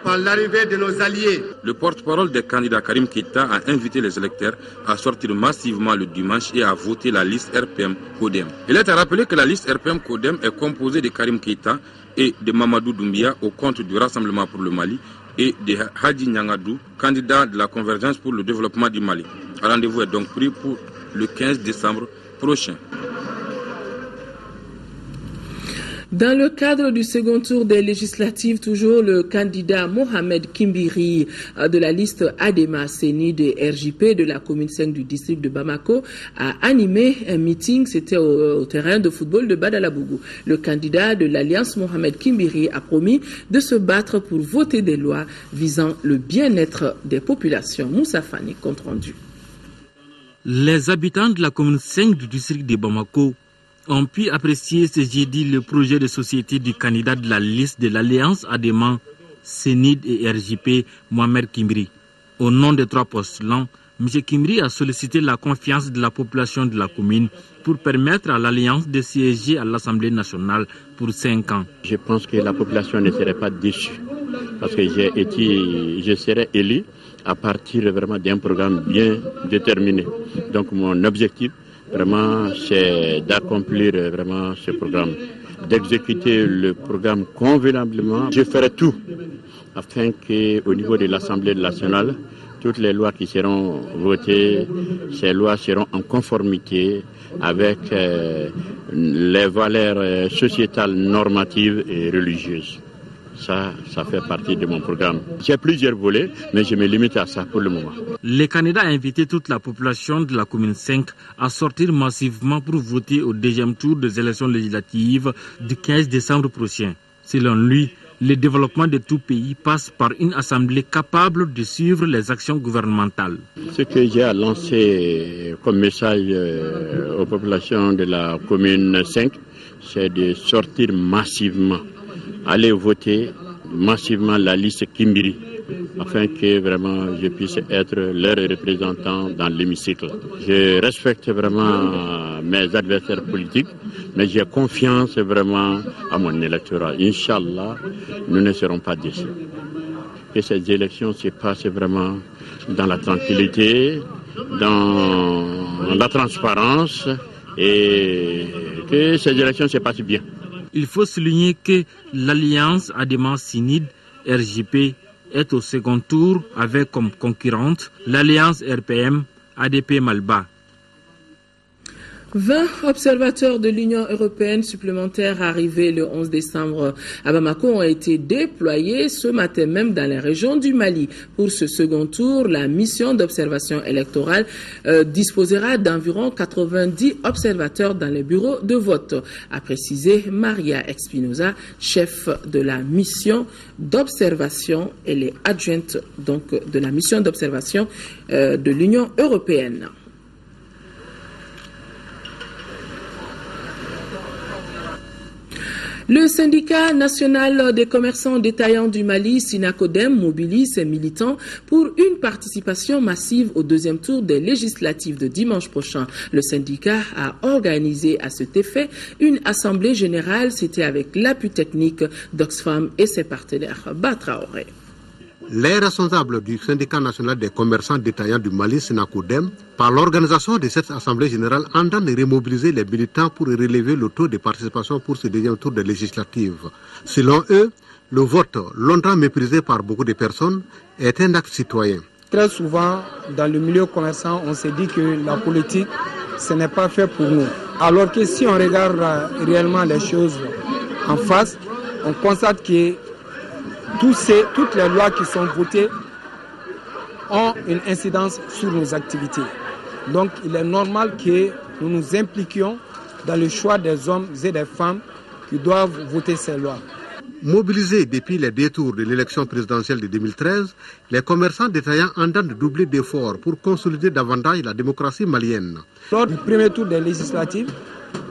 par l'arrivée de nos alliés. Le porte-parole des candidats Karim Keïta a invité les électeurs à sortir massivement le dimanche et à voter la liste RPM-CODEM. Il est à rappeler que la liste RPM-CODEM est composée de Karim Keïta et de Mamadou Doumbia au compte du Rassemblement pour le Mali et de Hadi Nyangadou, candidat de la Convergence pour le développement du Mali. Un rendez-vous est donc pris pour le 15 décembre prochain. Dans le cadre du second tour des législatives, toujours le candidat Mohamed Kimbiri de la liste Adema Seni de RJP de la commune 5 du district de Bamako a animé un meeting, c'était au terrain de football de Badalabougou. Le candidat de l'Alliance Mohamed Kimbiri a promis de se battre pour voter des lois visant le bien-être des populations. Moussa Fani, compte rendu. Les habitants de la commune 5 du district de Bamako ont pu apprécier ce jeudi le projet de société du candidat de la liste de l'Alliance Adema, Sénid et RJP, Mohamed Kimbiri. Au nom des trois postulants, M. Kimbiri a sollicité la confiance de la population de la commune pour permettre à l'Alliance de siéger à l'Assemblée nationale pour 5 ans. Je pense que la population ne serait pas déçue parce que je serai élu à partir vraiment d'un programme bien déterminé. Donc mon objectif, vraiment, c'est d'accomplir vraiment ce programme, d'exécuter le programme convenablement. Je ferai tout afin qu'au niveau de l'Assemblée nationale, toutes les lois qui seront votées, ces lois seront en conformité avec les valeurs sociétales, normatives et religieuses. Ça fait partie de mon programme. J'ai plusieurs volets, mais je me limite à ça pour le moment. Les candidats ont invité toute la population de la commune 5 à sortir massivement pour voter au deuxième tour des élections législatives du 15 décembre prochain. Selon lui, le développement de tout pays passe par une assemblée capable de suivre les actions gouvernementales. Ce que j'ai à lancer comme message aux populations de la commune 5, c'est de sortir massivement, aller voter massivement la liste Kimbiri, afin que vraiment je puisse être leur représentant dans l'hémicycle. Je respecte vraiment mes adversaires politiques, mais j'ai confiance vraiment à mon électorat. Inch'Allah, nous ne serons pas déçus. Que ces élections se passent vraiment dans la tranquillité, dans la transparence, et que ces élections se passent bien. Il faut souligner que l'alliance Adema-Sinid RJP est au second tour avec comme concurrente l'alliance RPM ADP Malba. 20 observateurs de l'Union européenne supplémentaires arrivés le 11 décembre à Bamako ont été déployés ce matin même dans les régions du Mali. Pour ce second tour, la mission d'observation électorale disposera d'environ 90 observateurs dans les bureaux de vote, a précisé Maria Espinosa, chef de la mission d'observation. Elle est adjointe donc de la mission d'observation de l'Union européenne. Le syndicat national des commerçants détaillants du Mali, Sinacodem, mobilise ses militants pour une participation massive au deuxième tour des législatives de dimanche prochain. Le syndicat a organisé à cet effet une assemblée générale. C'était avec l'appui technique d'Oxfam et ses partenaires. Batraoré. Les responsables du syndicat national des commerçants détaillants du Mali, Sinacodem, par l'organisation de cette assemblée générale, entendent remobiliser les militants pour relever le taux de participation pour ce deuxième tour des législatives. Selon eux, le vote, longtemps méprisé par beaucoup de personnes, est un acte citoyen. Très souvent, dans le milieu commerçant, on se dit que la politique, ce n'est pas fait pour nous. Alors que si on regarde réellement les choses en face, on constate que toutes les lois qui sont votées ont une incidence sur nos activités. Donc il est normal que nous nous impliquions dans le choix des hommes et des femmes qui doivent voter ces lois. Mobilisés depuis les détours de l'élection présidentielle de 2013, les commerçants détaillants entendent doubler d'efforts pour consolider davantage la démocratie malienne. Lors du premier tour des législatives,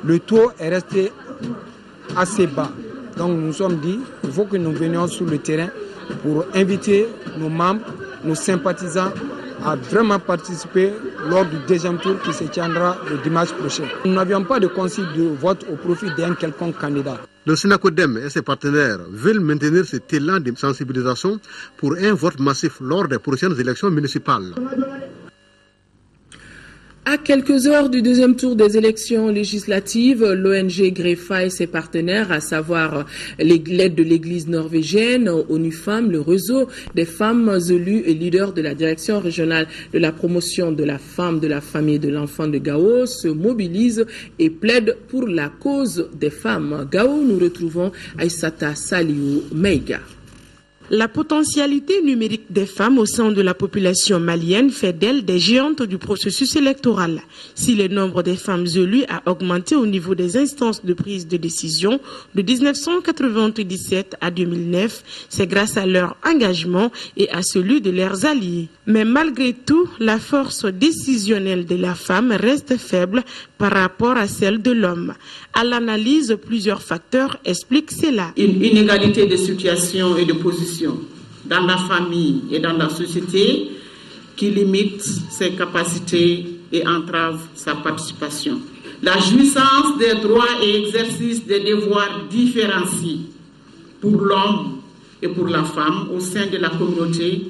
le taux est resté assez bas. Donc nous nous sommes dit qu'il faut que nous venions sur le terrain pour inviter nos membres, nos sympathisants à vraiment participer lors du deuxième tour qui se tiendra le dimanche prochain. Nous n'avions pas de consigne de vote au profit d'un quelconque candidat. Le Sinacodem et ses partenaires veulent maintenir cet élan de sensibilisation pour un vote massif lors des prochaines élections municipales. À quelques heures du deuxième tour des élections législatives, l'ONG Greffa et ses partenaires, à savoir l'aide de l'Église norvégienne, ONU Femmes, le réseau des femmes élues et leaders de la direction régionale de la promotion de la femme, de la famille et de l'enfant de Gao, se mobilisent et plaident pour la cause des femmes. Gao, nous retrouvons Aïssata Saliou Meiga. La potentialité numérique des femmes au sein de la population malienne fait d'elles des géantes du processus électoral. Si le nombre des femmes élues a augmenté au niveau des instances de prise de décision de 1997 à 2009, c'est grâce à leur engagement et à celui de leurs alliés. Mais malgré tout, la force décisionnelle de la femme reste faible par rapport à celle de l'homme. À l'analyse, plusieurs facteurs expliquent cela. Une inégalité de situation et de position dans la famille et dans la société qui limite ses capacités et entrave sa participation. La jouissance des droits et exercice des devoirs différenciés pour l'homme et pour la femme au sein de la communauté,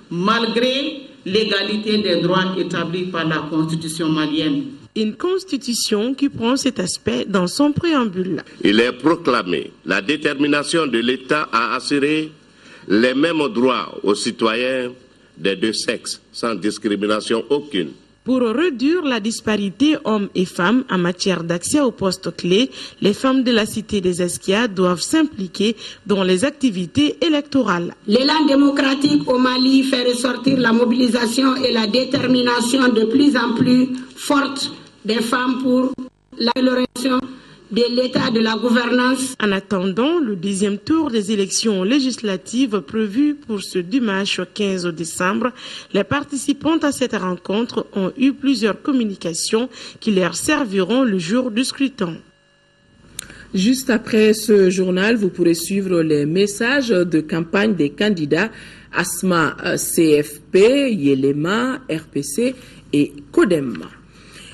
malgré l'égalité des droits établis par la Constitution malienne. Une constitution qui prend cet aspect dans son préambule. Il est proclamé la détermination de l'État à assurer les mêmes droits aux citoyens des deux sexes, sans discrimination aucune. Pour réduire la disparité hommes et femmes en matière d'accès aux postes clés, les femmes de la cité des Esquia doivent s'impliquer dans les activités électorales. L'élan démocratique au Mali fait ressortir la mobilisation et la détermination de plus en plus forte des femmes pour l'amélioration de l'état de la gouvernance. En attendant le deuxième tour des élections législatives prévues pour ce dimanche 15 décembre, les participants à cette rencontre ont eu plusieurs communications qui leur serviront le jour du scrutin. Juste après ce journal, vous pourrez suivre les messages de campagne des candidats Asma CFP, Yelema, RPC et CODEM.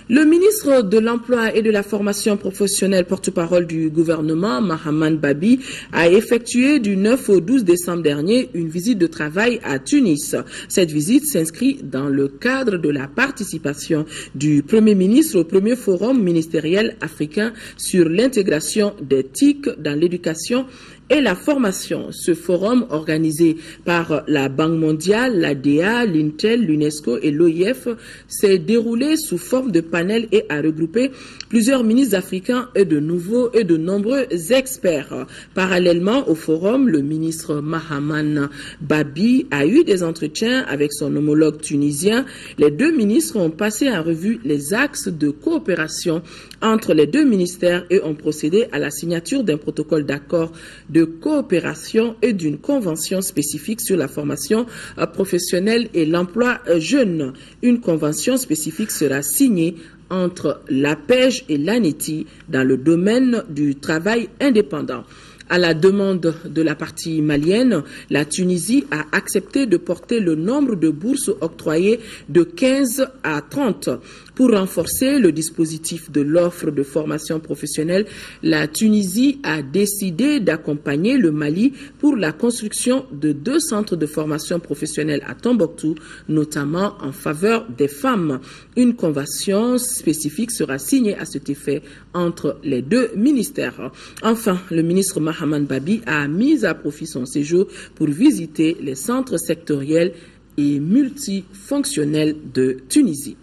Le ministre de l'Emploi et de la Formation professionnelle, porte-parole du gouvernement, Mahaman Babi, a effectué du 9 au 12 décembre dernier une visite de travail à Tunis. Cette visite s'inscrit dans le cadre de la participation du Premier ministre au premier forum ministériel africain sur l'intégration des TIC dans l'éducation et la formation. Ce forum, organisé par la Banque mondiale, l'ADA, l'Intel, l'UNESCO et l'OIF, s'est déroulé sous forme de panel et a regroupé plusieurs ministres africains et de nombreux experts. Parallèlement au forum, le ministre Mahaman Babi a eu des entretiens avec son homologue tunisien. Les deux ministres ont passé en revue les axes de coopération entre les deux ministères et ont procédé à la signature d'un protocole d'accord de coopération et d'une convention spécifique sur la formation professionnelle et l'emploi jeune. Une convention spécifique sera signée entre l'APEJ et l'ANETI dans le domaine du travail indépendant. À la demande de la partie malienne, la Tunisie a accepté de porter le nombre de bourses octroyées de 15 à 30. Pour renforcer le dispositif de l'offre de formation professionnelle, la Tunisie a décidé d'accompagner le Mali pour la construction de 2 centres de formation professionnelle à Tombouctou, notamment en faveur des femmes. Une convention spécifique sera signée à cet effet entre les deux ministères. Enfin, le ministre Mahaman Babi a mis à profit son séjour pour visiter les centres sectoriels et multifonctionnels de Tunisie.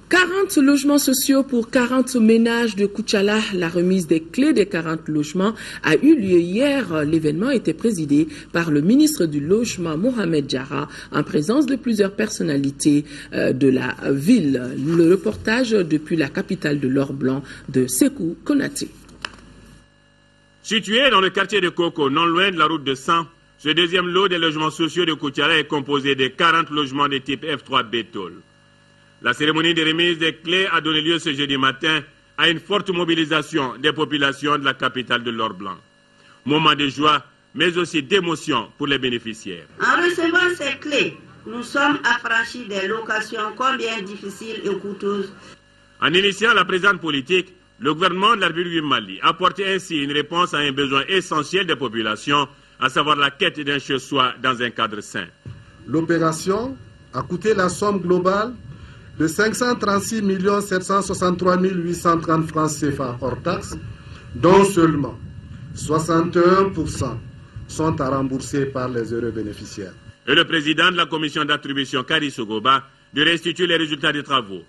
40 logements sociaux pour 40 ménages de Koutchala. La remise des clés des 40 logements a eu lieu hier. L'événement était présidé par le ministre du Logement, Mohamed Diarra, en présence de plusieurs personnalités de la ville. Le reportage depuis la capitale de l'Or Blanc de Sékou Konaté. Situé dans le quartier de Koko, non loin de la route de San, ce deuxième lot des logements sociaux de Koutchala est composé de 40 logements de type F3 Bétol. La cérémonie de remise des clés a donné lieu ce jeudi matin à une forte mobilisation des populations de la capitale de l'Or Blanc. Moment de joie, mais aussi d'émotion pour les bénéficiaires. En recevant ces clés, nous sommes affranchis des locations combien difficiles et coûteuses. En initiant la présente politique, le gouvernement de la République du Mali a apporté ainsi une réponse à un besoin essentiel des populations, à savoir la quête d'un chez-soi dans un cadre sain. L'opération a coûté la somme globale de 536 763 830 francs CFA hors taxes, dont seulement 61% sont à rembourser par les heureux bénéficiaires. Et le président de la commission d'attribution, Kari Sogoba, de restituer les résultats des travaux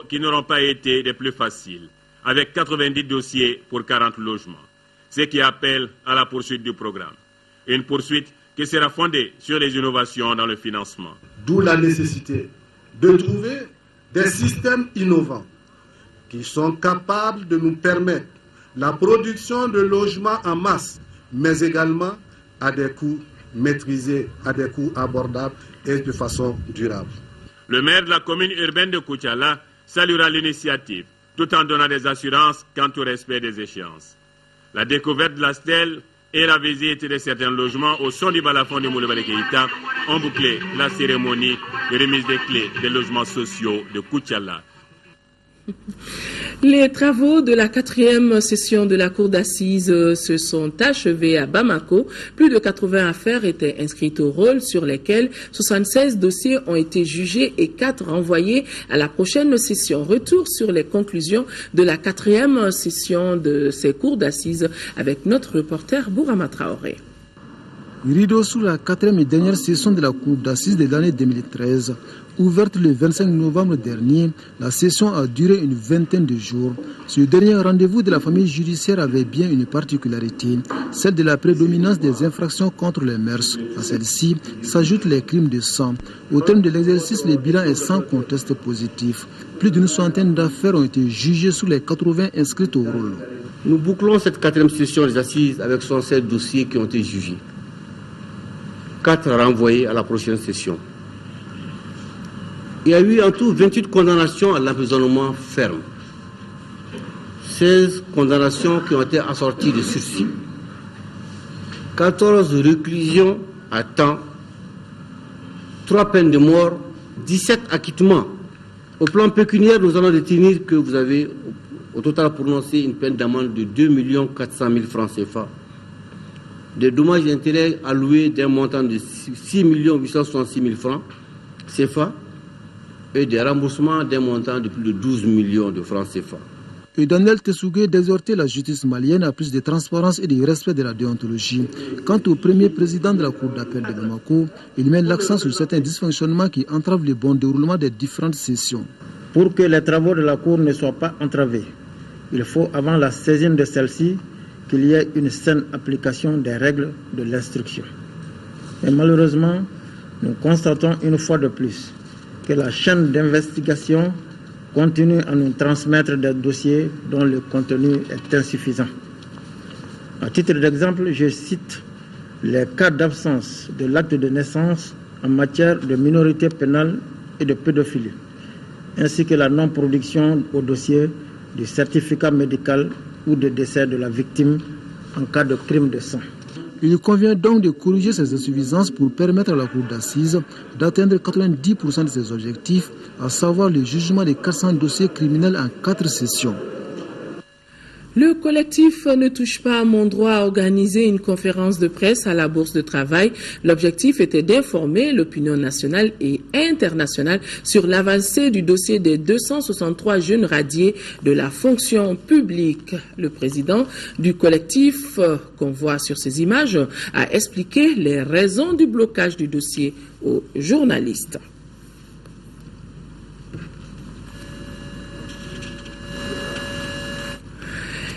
qui n'auront pas été les plus faciles, avec 90 dossiers pour 40 logements, ce qui appelle à la poursuite du programme. Une poursuite qui sera fondée sur les innovations dans le financement. D'où la nécessité de trouver des systèmes innovants qui sont capables de nous permettre la production de logements en masse, mais également à des coûts maîtrisés, à des coûts abordables et de façon durable. Le maire de la commune urbaine de Koutchala saluera l'initiative, tout en donnant des assurances quant au respect des échéances. La découverte de la stèle et la visite de certains logements au son du balafon de Mouloubalé Keïta ont bouclé la cérémonie de remise des clés des logements sociaux de Koutchala. Les travaux de la 4e session de la Cour d'assises se sont achevés à Bamako. Plus de 80 affaires étaient inscrites au rôle sur lesquelles 76 dossiers ont été jugés et 4 renvoyés à la prochaine session. Retour sur les conclusions de la 4e session de ces cours d'assises avec notre reporter Bourama Traoré. Rideau sous la 4e et dernière session de la Cour d'assises de l'année 2013. Ouverte le 25 novembre dernier, la session a duré une vingtaine de jours. Ce dernier rendez-vous de la famille judiciaire avait bien une particularité, celle de la prédominance des infractions contre les mœurs. À celle-ci s'ajoutent les crimes de sang. Au terme de l'exercice, le bilan est sans conteste positif. Plus d'une centaine d'affaires ont été jugées sur les 80 inscrites au rôle. Nous bouclons cette 4e session des assises avec 107 dossiers qui ont été jugés. 4 renvoyés à la prochaine session. Il y a eu en tout 28 condamnations à l'emprisonnement ferme. 16 condamnations qui ont été assorties de sursis, 14 réclusions à temps, 3 peines de mort, 17 acquittements. Au plan pécuniaire, nous allons retenir que vous avez au total prononcé une peine d'amende de 2 400 000 francs CFA, des dommages et intérêts alloués d'un montant de 6 866 000 francs CFA et des remboursements d'un montant de plus de 12 millions de francs CFA. Et Daniel Tessougué d'exhorter la justice malienne à plus de transparence et de respect de la déontologie. Quant au premier président de la Cour d'appel de Bamako, il met l'accent sur certains dysfonctionnements qui entravent le bon déroulement des différentes sessions. Pour que les travaux de la Cour ne soient pas entravés, il faut, avant la saisine de celle-ci, qu'il y ait une saine application des règles de l'instruction. Mais malheureusement, nous constatons une fois de plus que la chaîne d'investigation continue à nous transmettre des dossiers dont le contenu est insuffisant. À titre d'exemple, je cite les cas d'absence de l'acte de naissance en matière de minorité pénale et de pédophilie, ainsi que la non-production au dossier du certificat médical ou de décès de la victime en cas de crime de sang. Il convient donc de corriger ces insuffisances pour permettre à la Cour d'assises d'atteindre 90% de ses objectifs, à savoir le jugement des 400 dossiers criminels en 4 sessions. Le collectif Ne touche pas à mon droit a organisé une conférence de presse à la Bourse de Travail. L'objectif était d'informer l'opinion nationale et internationale sur l'avancée du dossier des 263 jeunes radiés de la fonction publique. Le président du collectif, qu'on voit sur ces images, a expliqué les raisons du blocage du dossier aux journalistes.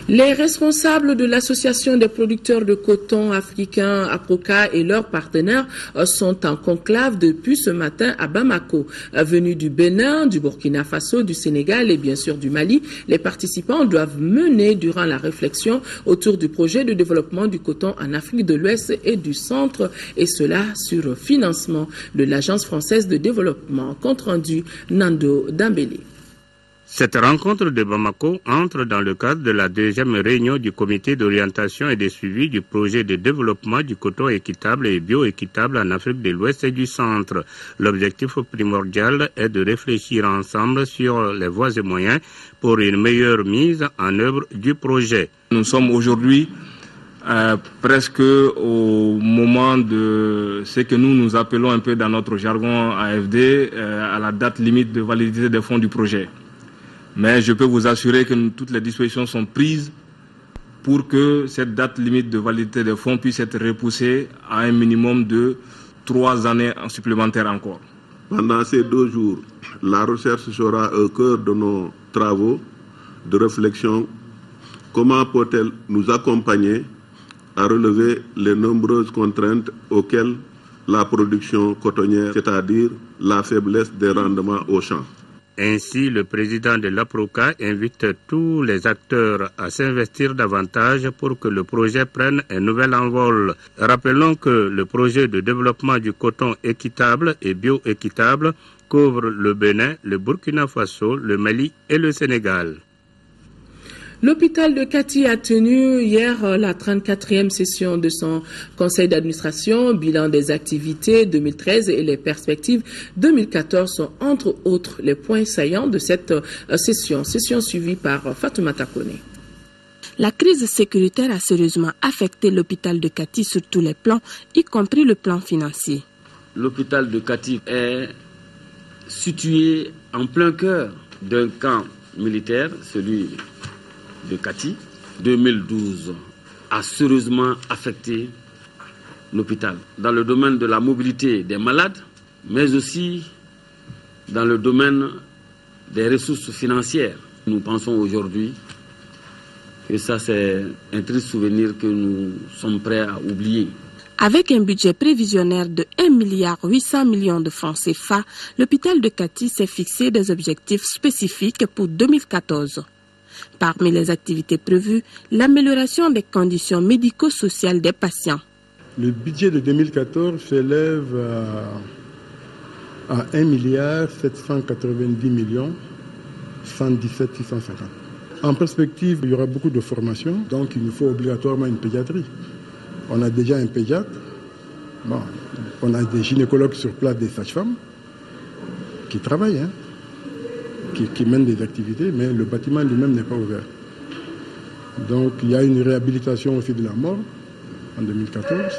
Les responsables de l'Association des producteurs de coton africains, APROCA, et leurs partenaires sont en conclave depuis ce matin à Bamako. Venus du Bénin, du Burkina Faso, du Sénégal et bien sûr du Mali, les participants doivent mener durant la réflexion autour du projet de développement du coton en Afrique de l'Ouest et du Centre, et cela sur financement de l'Agence française de développement. Compte rendu Nando Dambélé. Cette rencontre de Bamako entre dans le cadre de la deuxième réunion du comité d'orientation et de suivi du projet de développement du coton équitable et bioéquitable en Afrique de l'Ouest et du Centre. L'objectif primordial est de réfléchir ensemble sur les voies et moyens pour une meilleure mise en œuvre du projet. Nous sommes aujourd'hui presque au moment de ce que nous appelons un peu dans notre jargon AFD, à la date limite de validité des fonds du projet. Mais je peux vous assurer que toutes les dispositions sont prises pour que cette date limite de validité des fonds puisse être repoussée à un minimum de 3 années supplémentaires encore. Pendant ces 2 jours, la recherche sera au cœur de nos travaux de réflexion. Comment peut-elle nous accompagner à relever les nombreuses contraintes auxquelles la production cotonnière, c'est-à-dire la faiblesse des rendements au champ. Ainsi, le président de l'APROCA invite tous les acteurs à s'investir davantage pour que le projet prenne un nouvel envol. Rappelons que le projet de développement du coton équitable et bioéquitable couvre le Bénin, le Burkina Faso, le Mali et le Sénégal. L'hôpital de Kati a tenu hier la 34e session de son conseil d'administration. Bilan des activités 2013 et les perspectives 2014 sont entre autres les points saillants de cette session. Session suivie par Fatoumata Kone. La crise sécuritaire a sérieusement affecté l'hôpital de Kati sur tous les plans, y compris le plan financier. L'hôpital de Kati est situé en plein cœur d'un camp militaire, celui de Kati. 2012 a sérieusement affecté l'hôpital dans le domaine de la mobilité des malades, mais aussi dans le domaine des ressources financières. Nous pensons aujourd'hui que ça, c'est un triste souvenir que nous sommes prêts à oublier. Avec un budget prévisionnaire de 1,8 milliard de francs CFA, l'hôpital de Kati s'est fixé des objectifs spécifiques pour 2014. Parmi les activités prévues, l'amélioration des conditions médico-sociales des patients. Le budget de 2014 s'élève à 1,790 milliard 117 650. En perspective, il y aura beaucoup de formations, donc il nous faut obligatoirement une pédiatrie. On a déjà un pédiatre, bon, on a des gynécologues sur place, des sages-femmes qui travaillent, qui mènent des activités, mais le bâtiment lui-même n'est pas ouvert. Donc il y a une réhabilitation aussi de la mort en 2014.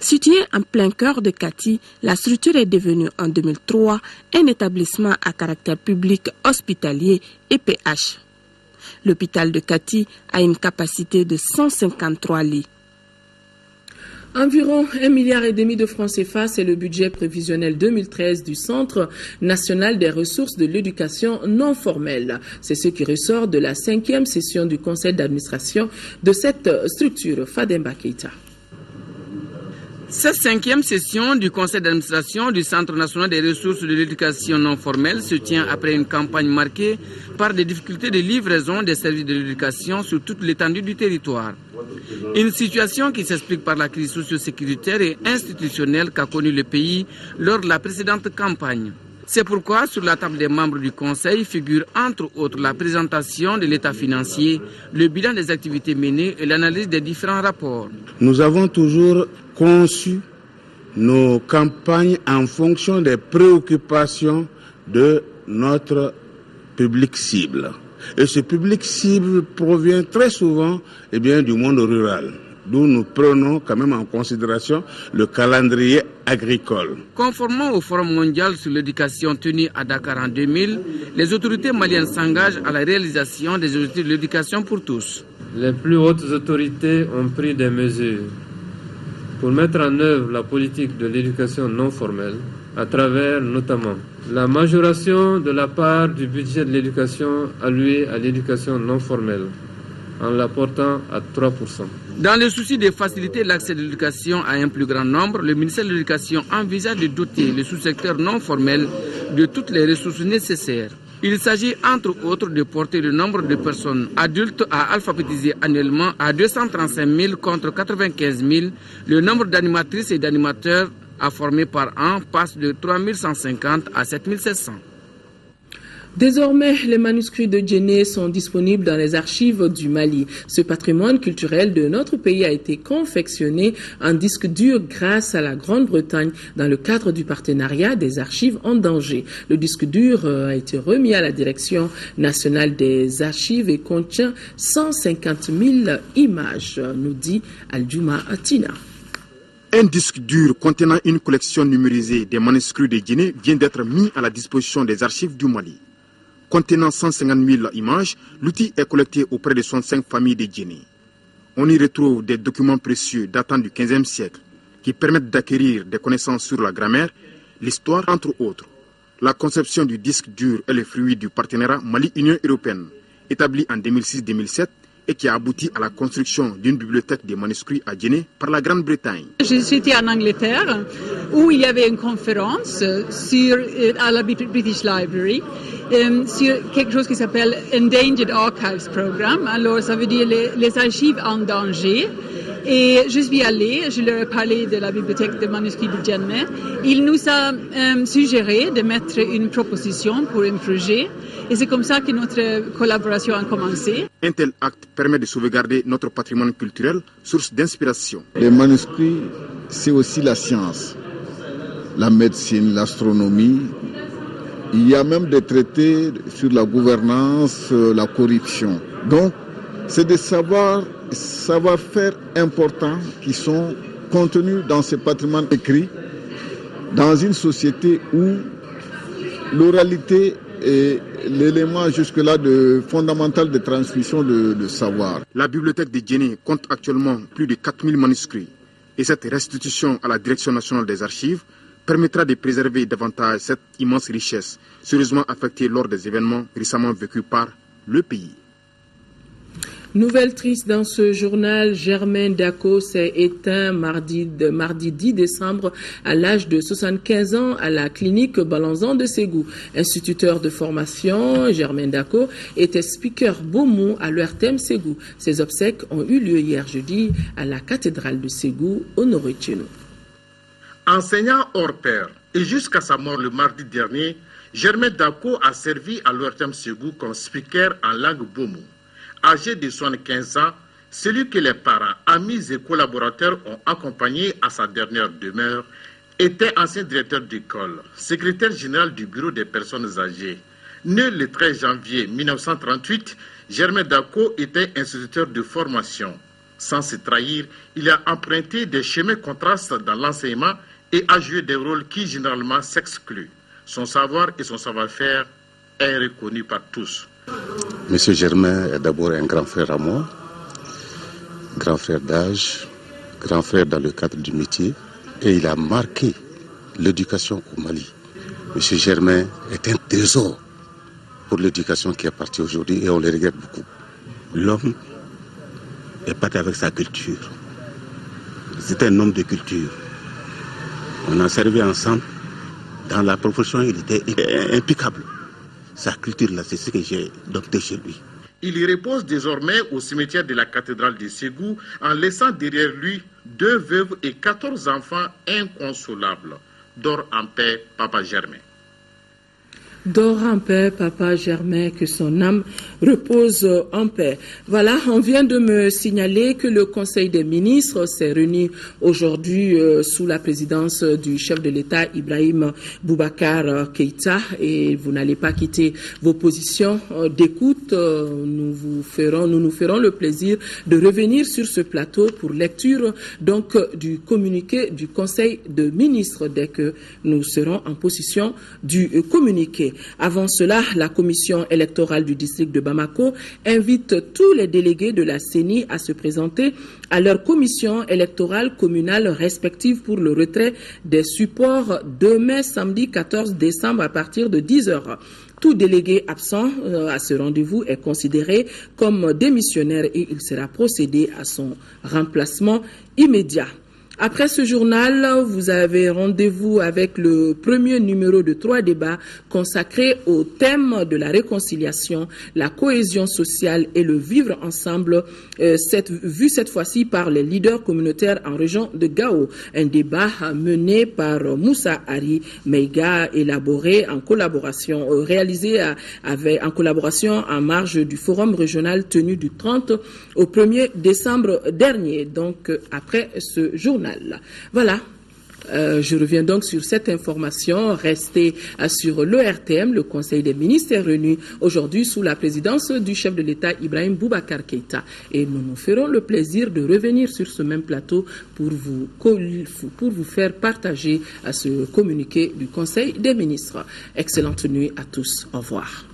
Située en plein cœur de Kati, la structure est devenue en 2003 un établissement à caractère public hospitalier et PH. L'hôpital de Kati a une capacité de 153 lits. Environ 1,5 milliard de francs CFA, c'est le budget prévisionnel 2013 du Centre national des ressources de l'éducation non formelle. C'est ce qui ressort de la 5e session du conseil d'administration de cette structure. Fademba Keita. Cette 5e session du conseil d'administration du Centre national des ressources de l'éducation non formelle se tient après une campagne marquée par des difficultés de livraison des services de l'éducation sur toute l'étendue du territoire. Une situation qui s'explique par la crise socio-sécuritaire et institutionnelle qu'a connue le pays lors de la précédente campagne. C'est pourquoi sur la table des membres du Conseil figure entre autres la présentation de l'état financier, le bilan des activités menées et l'analyse des différents rapports. Nous avons toujours conçu nos campagnes en fonction des préoccupations de notre public cible. Et ce public cible provient très souvent du monde rural, d'où nous prenons quand même en considération le calendrier agricole. Conformément au Forum mondial sur l'éducation tenu à Dakar en 2000, les autorités maliennes s'engagent à la réalisation des objectifs de l'éducation pour tous. Les plus hautes autorités ont pris des mesures pour mettre en œuvre la politique de l'éducation non formelle à travers notamment la majoration de la part du budget de l'éducation alloué à l'éducation non formelle en la portant à 3%. Dans le souci de faciliter l'accès de l'éducation à un plus grand nombre, le ministère de l'Éducation envisage de doter le sous-secteur non formel de toutes les ressources nécessaires. Il s'agit entre autres de porter le nombre de personnes adultes à alphabétiser annuellement à 235 000 contre 95 000. Le nombre d'animatrices et d'animateurs à former par an passe de 3 150 à 7 700. Désormais, les manuscrits de Djenné sont disponibles dans les archives du Mali. Ce patrimoine culturel de notre pays a été confectionné en disque dur grâce à la Grande-Bretagne dans le cadre du partenariat des archives en danger. Le disque dur a été remis à la Direction nationale des archives et contient 150 000 images, nous dit Aldjouma Atina. Un disque dur contenant une collection numérisée des manuscrits de Djenné vient d'être mis à la disposition des archives du Mali. Contenant 150 000 images, l'outil est collecté auprès de 65 familles de Djenné. On y retrouve des documents précieux datant du XVe siècle qui permettent d'acquérir des connaissances sur la grammaire, l'histoire entre autres. La conception du disque dur est le fruit du partenariat Mali-Union européenne établi en 2006-2007 et qui a abouti à la construction d'une bibliothèque des manuscrits à Djenné par la Grande-Bretagne. J'étais en Angleterre où il y avait une conférence à la British Library sur quelque chose qui s'appelle Endangered Archives Program. Alors ça veut dire les archives en danger. Et je suis allée, je leur ai parlé de la bibliothèque des manuscrits de Djenné. Il nous a suggéré de mettre une proposition pour un projet. Et c'est comme ça que notre collaboration a commencé. Un tel acte permet de sauvegarder notre patrimoine culturel, source d'inspiration. Les manuscrits, c'est aussi la science, la médecine, l'astronomie. Il y a même des traités sur la gouvernance, la corruption. Donc, c'est des savoir-faire importants qui sont contenus dans ce patrimoine écrit, dans une société où l'oralité est l'élément jusque-là fondamental de transmission de savoir. La bibliothèque de Djenné compte actuellement plus de 4000 manuscrits et cette restitution à la Direction nationale des archives permettra de préserver davantage cette immense richesse, sérieusement affectée lors des événements récemment vécus par le pays. Nouvelle triste dans ce journal, Germain Dako s'est éteint mardi 10 décembre à l'âge de 75 ans à la clinique Balanzan de Ségou. Instituteur de formation, Germain Dako était speaker Beaumont à l'URTM Ségou. Ses obsèques ont eu lieu hier jeudi à la cathédrale de Ségou, au Nord-Tcheno. Enseignant hors pair et jusqu'à sa mort le mardi dernier, Germain Dako a servi à l'URTM Ségou comme speaker en langue Beaumont. âgé de 75 ans, celui que les parents, amis et collaborateurs ont accompagné à sa dernière demeure, était ancien directeur d'école, secrétaire général du bureau des personnes âgées. Né le 13 janvier 1938, Germain Dako était instituteur de formation. Sans se trahir, il a emprunté des chemins contrastes dans l'enseignement et a joué des rôles qui généralement s'excluent. Son savoir et son savoir-faire est reconnu par tous. Monsieur Germain est d'abord un grand frère à moi, grand frère d'âge, grand frère dans le cadre du métier, et il a marqué l'éducation au Mali. Monsieur Germain est un trésor pour l'éducation qui est partie aujourd'hui et on le regrette beaucoup. L'homme est parti avec sa culture. C'est un homme de culture. On a servi ensemble. Dans la profession, il était impeccable. Sa culture, là, c'est ce que j'ai adopté chez lui. Il y repose désormais au cimetière de la cathédrale de Ségou en laissant derrière lui 2 veuves et 14 enfants inconsolables. Dors en paix, Papa Germain. Dors en paix, Papa Germain, que son âme repose en paix. Voilà, on vient de me signaler que le Conseil des ministres s'est réuni aujourd'hui sous la présidence du chef de l'État, Ibrahim Boubacar Keïta, et vous n'allez pas quitter vos positions d'écoute. Nous nous ferons le plaisir de revenir sur ce plateau pour lecture donc du communiqué du Conseil des ministres dès que nous serons en possession du communiqué. Avant cela, la commission électorale du district de Bamako invite tous les délégués de la CENI à se présenter à leur commission électorale communale respective pour le retrait des supports demain samedi 14 décembre à partir de 10h. Tout délégué absent à ce rendez-vous est considéré comme démissionnaire et il sera procédé à son remplacement immédiat. Après ce journal, vous avez rendez-vous avec le premier numéro de 3 débats consacrés au thème de la réconciliation, la cohésion sociale et le vivre ensemble, vu cette fois-ci par les leaders communautaires en région de Gao. Un débat mené par Moussa Ari Meiga, élaboré en collaboration, réalisé en collaboration en marge du forum régional tenu du 30 au 1er décembre dernier, donc après ce journal. Voilà, je reviens donc sur cette information. Restez sur l'ORTM, le Conseil des ministres est réuni aujourd'hui sous la présidence du chef de l'État Ibrahim Boubacar Keïta. Et nous nous ferons le plaisir de revenir sur ce même plateau pour vous faire partager à ce communiqué du Conseil des ministres. Excellente nuit à tous. Au revoir.